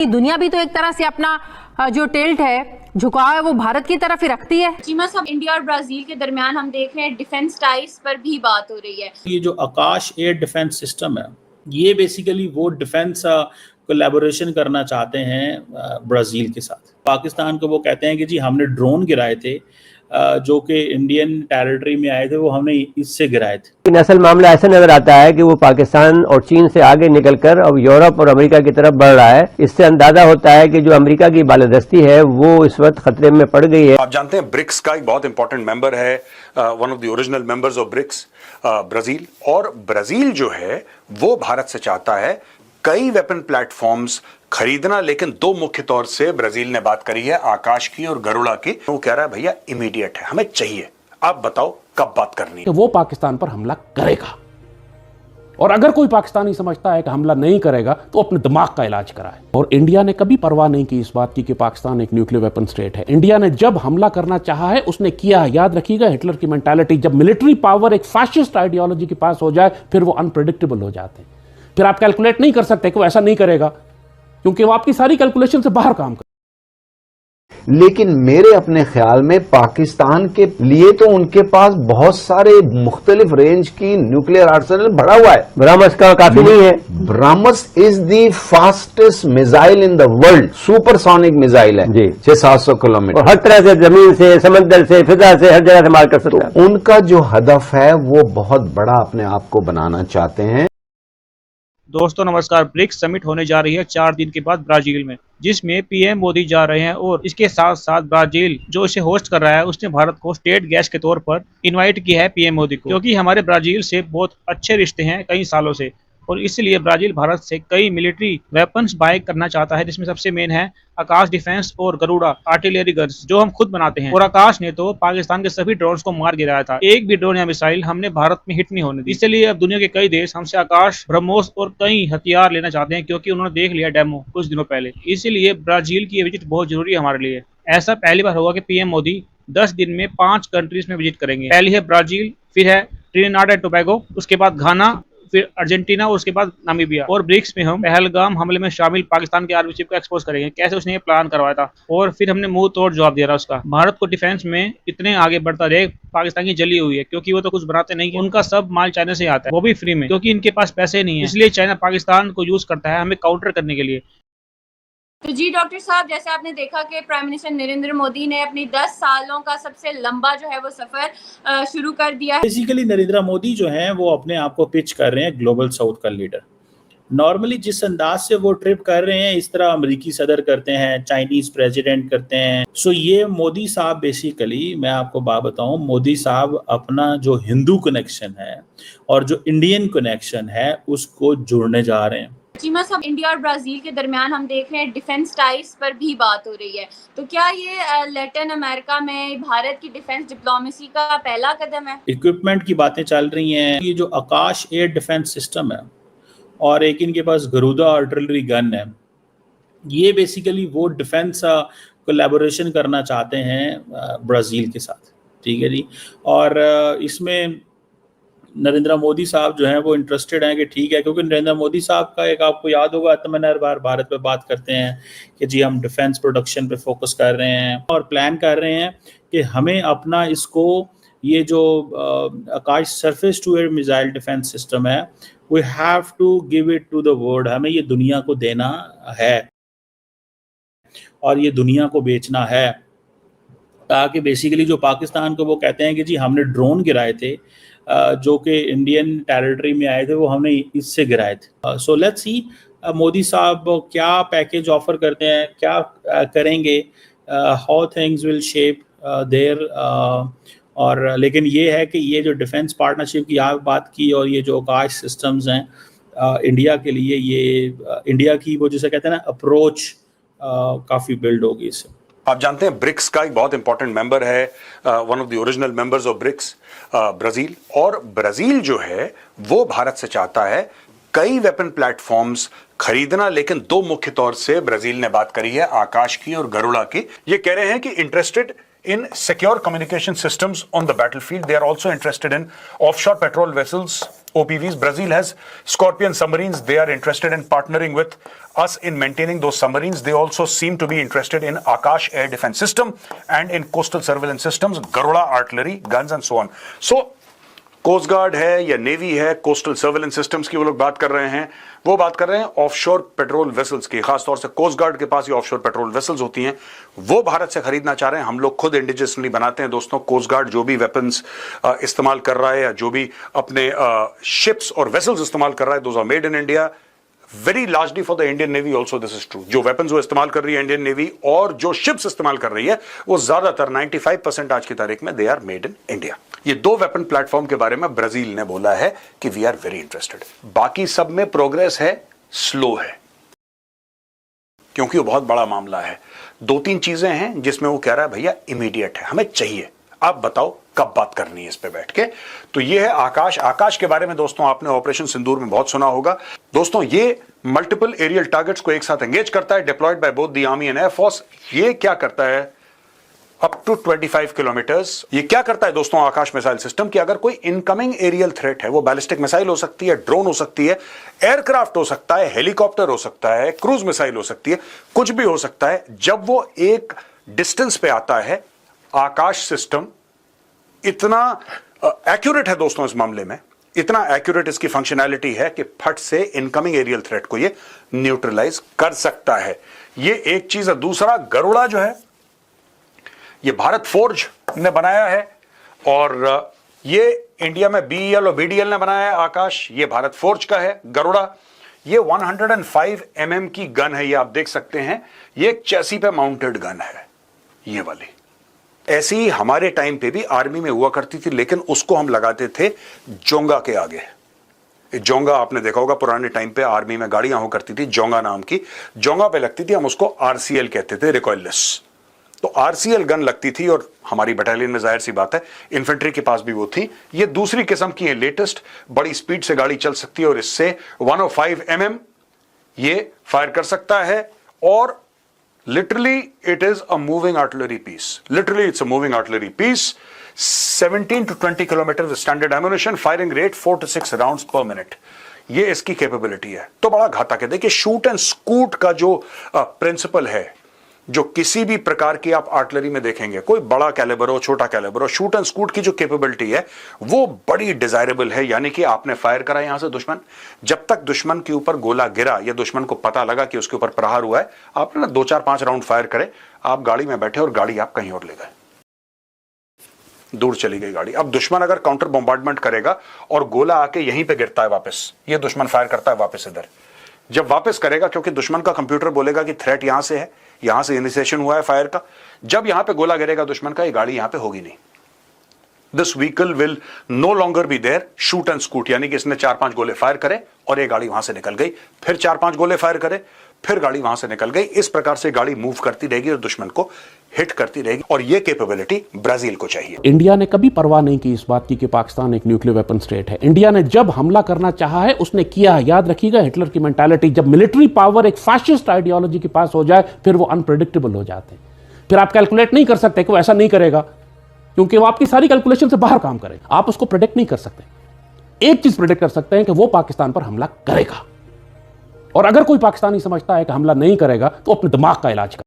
दुनिया भी तो एक तरह से अपना जो टिल्ट है, झुकाव है, वो भारत की तरफ ही रखती है। चीमा साहब, इंडिया और ब्राजील के दरमियान हम देख रहे हैं डिफेंस टाइज पर भी बात हो रही है। ये जो आकाश एयर डिफेंस सिस्टम है, ये बेसिकली वो डिफेंस कोलैबोरेशन करना चाहते हैं ब्राज़ील के साथ। पाकिस्तान को वो कहते हैं कि जी हमने ड्रोन गिराए थे जो कि इंडियन टेरिटरी में आए थे, वो हमने इससे गिराए थे। लेकिन असल मामला ऐसा नजर आता है कि वो पाकिस्तान और चीन से आगे निकलकर अब यूरोप और अमेरिका की तरफ बढ़ रहा है। इससे अंदाजा होता है कि जो अमेरिका की बालादस्ती है वो इस वक्त खतरे में पड़ गई है। आप जानते हैं ब्रिक्स का एक बहुत इंपॉर्टेंट मेंबर है, one of the original members of BRICS, Brazil. और ब्राजील जो है वो भारत से चाहता है कई वेपन प्लेटफॉर्म्स खरीदना, लेकिन दो मुख्य तौर से ब्राजील ने बात करी है, आकाश की और गरुड़ा की। वो कह रहा है भैया इमीडिएट है, हमें चाहिए, आप बताओ कब बात करनी है। वो पाकिस्तान पर हमला करेगा, और अगर कोई पाकिस्तानी समझता है कि हमला नहीं करेगा तो अपने दिमाग का इलाज कराए। और इंडिया ने कभी परवाह नहीं की इस बात की कि पाकिस्तान एक न्यूक्लियर वेपन स्टेट है। इंडिया ने जब हमला करना चाहा है उसने किया है। याद रखिएगा हिटलर की मेंटालिटी, जब मिलिट्री पावर एक फैशिस्ट आइडियोलॉजी के पास हो जाए फिर वो अनप्रेडिक्टेबल हो जाते हैं। फिर आप कैलकुलेट नहीं कर सकते कि वो ऐसा नहीं करेगा, क्योंकि वो आपकी सारी कैलकुलेशन से बाहर काम कर। लेकिन मेरे अपने ख्याल में पाकिस्तान के लिए तो उनके पास बहुत सारे मुख्तलिफ रेंज की न्यूक्लियर आर्सेनल बढ़ा हुआ है। ब्रह्मस का काफी नहीं है। BrahMos is the fastest missile in the world, supersonic missile है जी, 600-700 किलोमीटर, और हर तरह से जमीन से, समंदर से, फिजा से, हर जगह से मार कर सकता है। तो उनका जो हदफ है वो बहुत बड़ा अपने आप को बनाना चाहते हैं। दोस्तों नमस्कार। ब्रिक्स समिट होने जा रही है 4 दिन के बाद ब्राजील में, जिसमें पीएम मोदी जा रहे हैं। और इसके साथ साथ ब्राजील जो इसे होस्ट कर रहा है उसने भारत को स्टेट गेस्ट के तौर पर इनवाइट किया है पीएम मोदी को, क्योंकि हमारे ब्राजील से बहुत अच्छे रिश्ते हैं कई सालों से। और इसलिए ब्राजील भारत से कई मिलिट्री वेपन्स बाय करना चाहता है, जिसमें सबसे मेन है आकाश डिफेंस और गरुड़ा आर्टिलरी गन्स, जो हम खुद बनाते हैं। और आकाश ने तो पाकिस्तान के सभी ड्रोन्स को मार गिराया था, एक भी ड्रोन या मिसाइल हमने भारत में हिट नहीं होने दी। इसलिए अब दुनिया के कई देश हमसे आकाश, ब्रह्मोस और कई हथियार लेना चाहते हैं, क्योंकि उन्होंने देख लिया डेमो कुछ दिनों पहले। इसीलिए ब्राजील की विजिट बहुत जरूरी है हमारे लिए। ऐसा पहली बार होगा कि पीएम मोदी 10 दिन में 5 कंट्रीज में विजिट करेंगे। पहली है ब्राजील, फिर है ट्रिनिडाड एंड टोबैगो, उसके बाद घाना, फिर अर्जेंटीना और उसके बाद नामीबिया। और ब्रिक्स में हम पहलगाम हमले में शामिल पाकिस्तान के आर्मी चीफ को एक्सपोज करेंगे, कैसे उसने ये प्लान करवाया था। और फिर हमने मुंह तोड़ जवाब दिया उसका। भारत को डिफेंस में इतने आगे बढ़ता रहे, पाकिस्तान की जली हुई है, क्योंकि वो तो कुछ बनाते नहीं है। उनका सब माल चाइना से आता है, वो भी फ्री में, क्योंकि इनके पास पैसे नहीं है। इसलिए चाइना पाकिस्तान को यूज करता है हमें काउंटर करने के लिए। तो जी डॉक्टर साहब, जैसे आपने देखा कि प्राइम मिनिस्टर नरेंद्र मोदी ने अपनी 10 सालों का सबसे लंबा जो है वो सफर शुरू कर दिया है। बेसिकली नरेंद्र मोदी जो हैं वो अपने आप को पिच कर रहे हैं ग्लोबल साउथ का लीडर। नॉर्मली जिस अंदाज से वो ट्रिप कर रहे हैं, इस तरह अमेरिकी सदर करते हैं, चाइनीज प्रेसिडेंट करते हैं। सो ये मोदी साहब बेसिकली, मैं आपको बात बताऊं, मोदी साहब अपना जो हिंदू कनेक्शन है और जो इंडियन कनेक्शन है उसको जोड़ने जा रहे हैं। चीमा साहब, इंडिया और ब्राजील के दरमियान हम देख रहे हैं डिफेंस टाइज पर भी बात हो रही है। तो क्या ये लैटिन अमेरिका में भारत की डिफेंस डिप्लोमेसी का पहला कदम है? इक्विपमेंट की बातें चल रही हैं। ये जो आकाश एयर डिफेंस सिस्टम है और एक इनके पास गरुड़ा आर्टिलरी गन है, ये बेसिकली वो डिफेंस कोलैबोरेशन करना चाहते हैं ब्राज़ील के साथ। ठीक है जी। और इसमें नरेंद्र मोदी साहब जो हैं वो इंटरेस्टेड हैं कि ठीक है, क्योंकि नरेंद्र मोदी साहब का एक आपको याद होगा तमन्ना हर बार भारत पे बात करते हैं कि जी हम डिफेंस प्रोडक्शन पे फोकस कर रहे हैं और प्लान कर रहे हैं कि हमें अपना इसको, ये जो Akash surface to air missile defence system है, we have to give it to the world. हमें ये दुनिया को देना है और ये दुनिया को बेचना है, ताकि बेसिकली जो पाकिस्तान को वो कहते हैं कि जी हमने ड्रोन गिराए थे जो कि इंडियन टेरिटरी में आए थे, वो हमने इससे गिराए थे। सो लेट्स सी मोदी साहब क्या पैकेज ऑफर करते हैं, क्या करेंगे, how things will shape there. और लेकिन ये है कि ये जो डिफेंस पार्टनरशिप की आप बात की और ये जो आकाश सिस्टम्स हैं इंडिया के लिए, ये इंडिया की वो जिसे कहते हैं ना अप्रोच काफ़ी बिल्ड होगी इससे। आप जानते हैं ब्रिक्स का एक बहुत इंपॉर्टेंट मेंबर है, one of the original members of BRICS, Brazil. और ब्राजील जो है वो भारत से चाहता है कई वेपन प्लेटफॉर्म्स खरीदना, लेकिन दो मुख्य तौर से ब्राजील ने बात करी है, आकाश की और गरुड़ा की। ये कह रहे हैं कि interested in secure communication systems on the battlefield. They are also interested in offshore patrol vessels, OPVs. Brazil has Scorpion submarines. They are interested in partnering with us in maintaining those submarines. They also seem to be interested in Akash air defense system and in coastal surveillance systems, Garuda artillery, guns and so on. So coast guard है या navy है, coastal surveillance systems की वो लोग बात कर रहे हैं, वो बात कर रहे हैं ऑफशोर पेट्रोल वेसल्स की, खासतौर से कोस्ट गार्ड के पास ये ऑफशोर पेट्रोल वेसल्स होती हैं, वो भारत से खरीदना चाह रहे हैं। हम लोग खुद इंडिजिनसली बनाते हैं दोस्तों। कोस्ट गार्ड जो भी वेपन्स इस्तेमाल कर रहा है या जो भी अपने शिप्स और वेसल्स इस्तेमाल कर रहा है, those are made in India. Very largely for the Indian navy also this is true. जो वेपन्स वो इस्तेमाल कर रही है इंडियन नेवी और जो शिप्स इस्तेमाल कर रही है, वो ज्यादातर 95% आज की तारीख में they are made in India. ये दो वेपन प्लेटफॉर्म के बारे में ब्राजील ने बोला है कि वी आर वेरी इंटरेस्टेड। बाकी सब में प्रोग्रेस है, स्लो है, क्योंकि वो बहुत बड़ा मामला है। 2-3 चीजें हैं जिसमें वो कह रहा है भैया इमीडिएट है, हमें चाहिए, आप बताओ कब बात करनी है इस पे बैठ के। तो ये है आकाश। आकाश के बारे में दोस्तों आपने ऑपरेशन सिंदूर में बहुत सुना होगा। दोस्तों ये मल्टीपल एरियल टारगेट्स को एक साथ एंगेज करता है, deployed by both the army and air force. ये क्या करता है, अप टू 25 किलोमीटर्स। ये क्या करता है दोस्तों आकाश मिसाइल सिस्टम की, अगर कोई इनकमिंग एरियल थ्रेट है, वो बैलिस्टिक मिसाइल हो सकती है, ड्रोन हो सकती है, एयरक्राफ्ट हो सकता है, हेलीकॉप्टर हो सकता है, क्रूज मिसाइल हो सकती है, कुछ भी हो सकता है। जब वो एक डिस्टेंस पे आता है, आकाश सिस्टम इतना एक्यूरेट है दोस्तों इस मामले में, इतना एक्यूरेट इसकी फंक्शनैलिटी है कि फट से इनकमिंग एरियल थ्रेट को ये न्यूट्रलाइज कर सकता है। ये एक चीज है। दूसरा, गरुड़ा जो है ये भारत फोर्ज ने बनाया है और ये इंडिया में BEL और BDL ने बनाया है। आकाश ये भारत फोर्ज का है। गरुड़ा ये 105 mm की गन है, ये आप देख सकते हैं। ये एक चैसी पे माउंटेड गन है ये वाली। ऐसी ही हमारे टाइम पे भी आर्मी में हुआ करती थी, लेकिन उसको हम लगाते थे जोंगा के आगे। जोंगा आपने देखा होगा, पुराने टाइम पे आर्मी में गाड़ियां हुआ करती थी जोंगा नाम की, जोंगा पे लगती थी, हम उसको RCL कहते थे, रिकॉइललेस। तो RCL गन लगती थी और हमारी बटालियन में जाहिर सी बात है इन्फेंट्री के पास भी वो थी। ये दूसरी किस्म की है, लेटेस्ट, बड़ी स्पीड से गाड़ी चल सकती है और इससे 105 mm ये फायर कर सकता है। और literally it is a moving artillery piece, literally it's a moving artillery piece. 17 to 20 kilometre standard ammunition, firing rate 4 to 6 rounds per minute, ये इसकी कैपेबिलिटी है। तो बड़ा घातक है। देखिए शूट एंड स्कूट का जो प्रिंसिपल है, जो किसी भी प्रकार की आप आर्टिलरी में देखेंगे, कोई बड़ा कैलिबर हो, छोटा कैलिबर हो, शूट एंड स्कूट की जो कैपेबिलिटी है वो बड़ी डिजायरेबल है। यानी कि आपने फायर करा यहां से दुश्मन, जब तक दुश्मन के ऊपर गोला गिरा या दुश्मन को पता लगा कि उसके ऊपर प्रहार हुआ है, आपने ना 2, 4, 5 राउंड फायर करे, आप गाड़ी में बैठे और गाड़ी आप कहीं और ले गए, दूर चली गई गाड़ी। अब दुश्मन अगर काउंटर बॉम्बार्डमेंट करेगा और गोला आके यहीं पे गिरता है वापस, ये दुश्मन फायर करता है वापस इधर, जब वापस करेगा, क्योंकि दुश्मन का कंप्यूटर बोलेगा कि थ्रेट यहां से है, यहां से इनिशिएशन हुआ है फायर का, जब यहां पे गोला गिरेगा दुश्मन का, ये गाड़ी यहां पे होगी नहीं। This vehicle will no longer be there shoot and scoot, यानी कि इसने 4-5 गोले फायर करे और ये गाड़ी वहां से निकल गई, फिर 4-5 गोले फायर करे, फिर गाड़ी वहां से निकल गई। इस प्रकार से गाड़ी मूव करती रहेगी और दुश्मन को हिट करती रहेगी, और ये कैपेबिलिटी ब्राजील को चाहिए। इंडिया ने कभी परवाह नहीं की इस बात की कि पाकिस्तान एक न्यूक्लियर वेपन स्टेट है। इंडिया ने जब हमला करना चाहा है उसने किया है। याद रखिएगा हिटलर की मेंटालिटी, जब मिलिट्री पावर एक फैशिस्ट आइडियोलॉजी के पास हो जाए फिर वो अनप्रेडिक्टेबल हो जाते हैं। फिर आप कैलकुलेट नहीं कर सकते कि वो ऐसा नहीं करेगा, क्योंकि वो आपकी सारी कैलकुलेशन से बाहर काम करेगा। आप उसको प्रेडिक्ट नहीं कर सकते। एक चीज प्रेडिक्ट कर सकते हैं कि वो पाकिस्तान पर हमला करेगा, और अगर कोई पाकिस्तानी समझता है कि हमला नहीं करेगा तो अपने दिमाग का इलाज करेगा।